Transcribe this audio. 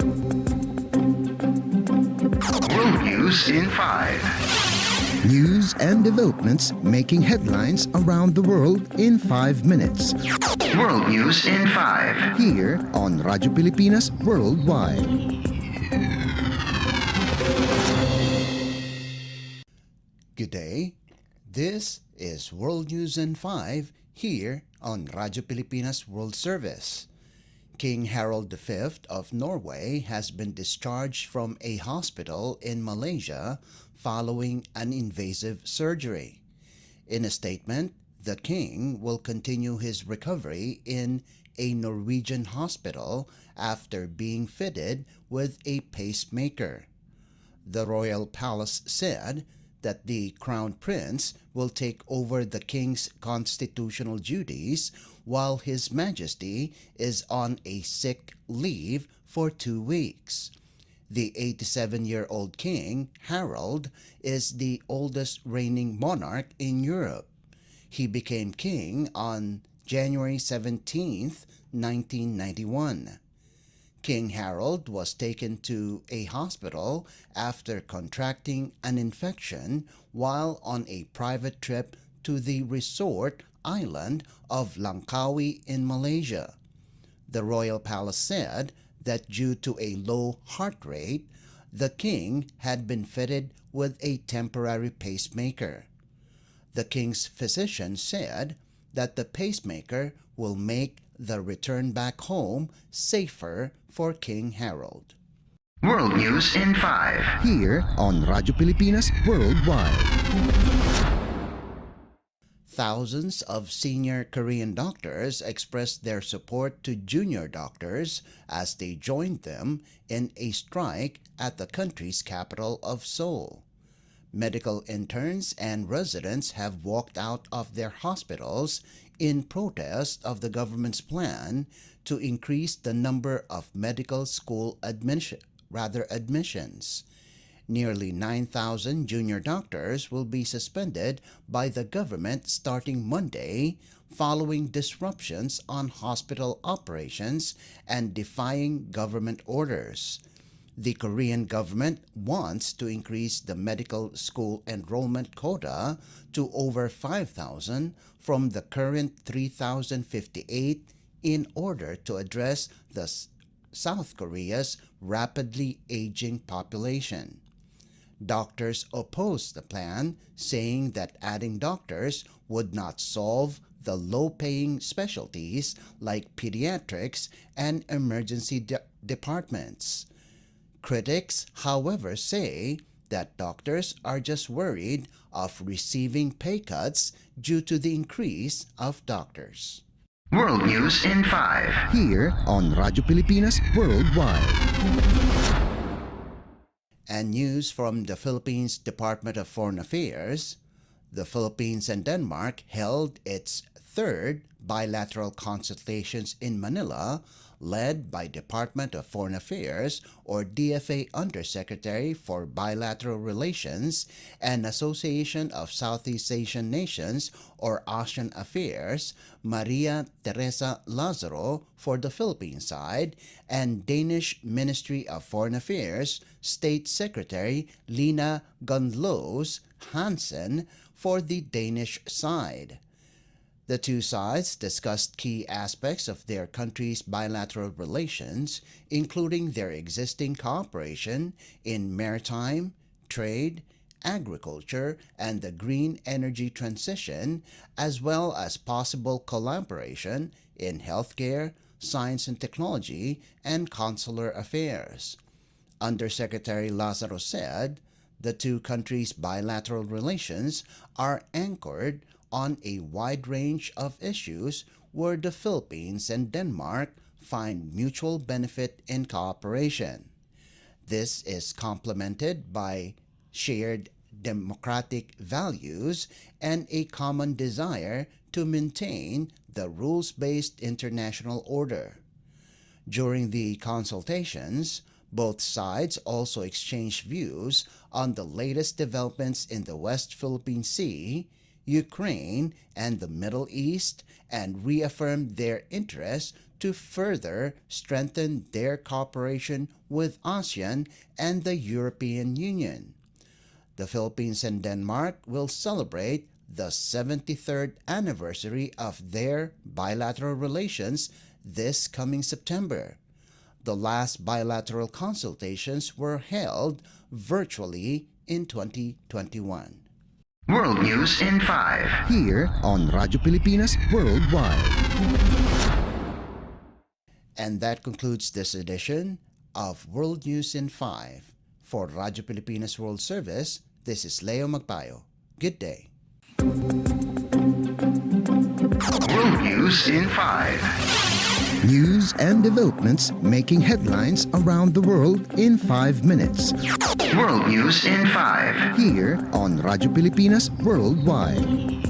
World News in 5. News and developments making headlines around the world in 5 minutes. World News in 5. Here on Radyo Pilipinas Worldwide. Good day. This is World News in 5 here on Radyo Pilipinas World Service. King Harald V of Norway has been discharged from a hospital in Malaysia following an invasive surgery. In a statement, the king will continue his recovery in a Norwegian hospital after being fitted with a pacemaker. The royal palace said that the crown prince will take over the king's constitutional duties while His Majesty is on a sick leave for 2 weeks. The 87-year-old King Harald is the oldest reigning monarch in Europe. He became king on January 17, 1991. King Harald was taken to a hospital after contracting an infection while on a private trip to the resort island of Langkawi in Malaysia. The royal palace said that due to a low heart rate, the king had been fitted with a temporary pacemaker. The king's physician said that the pacemaker will make the return back home safer for King Harald. World News in 5. Here on Radyo Pilipinas Worldwide. Thousands of senior Korean doctors expressed their support to junior doctors as they joined them in a strike at the country's capital of Seoul. Medical interns and residents have walked out of their hospitals in protest of the government's plan to increase the number of medical school admissions. Nearly 9,000 junior doctors will be suspended by the government starting Monday following disruptions on hospital operations and defying government orders. The Korean government wants to increase the medical school enrollment quota to over 5,000 from the current 3,058 in order to address South Korea's rapidly aging population. Doctors oppose the plan, saying that adding doctors would not solve the low-paying specialties like pediatrics and emergency departments. Critics, however, say that doctors are just worried of receiving pay cuts due to the increase of doctors. World News in 5. Here on Radyo Pilipinas Worldwide. And news from the Philippines Department of Foreign Affairs. The Philippines and Denmark held its third bilateral consultations in Manila, led by Department of Foreign Affairs or DFA Undersecretary for Bilateral Relations and Association of Southeast Asian Nations or ASEAN Affairs, Maria Teresa Lazaro for the Philippine side, and Danish Ministry of Foreign Affairs State Secretary Lina Gunløs Hansen for the Danish side. The two sides discussed key aspects of their countries' bilateral relations, including their existing cooperation in maritime, trade, agriculture, and the green energy transition, as well as possible collaboration in healthcare, science and technology, and consular affairs. Undersecretary Lazaro said the two countries' bilateral relations are anchored on a wide range of issues where the Philippines and Denmark find mutual benefit in cooperation. This is complemented by shared democratic values and a common desire to maintain the rules-based international order. During the consultations, both sides also exchanged views on the latest developments in the West Philippine Sea, Ukraine, and the Middle East, and reaffirmed their interest to further strengthen their cooperation with ASEAN and the European Union. The Philippines and Denmark will celebrate the 73rd anniversary of their bilateral relations this coming September. The last bilateral consultations were held virtually in 2021. World News in 5. Here on Radyo Pilipinas Worldwide. And that concludes this edition of World News in 5. For Radyo Pilipinas World Service, this is Leo Magpayo. Good day. World News in 5. News and developments making headlines around the world in 5 minutes. World News in 5. Here on Radyo Pilipinas Worldwide.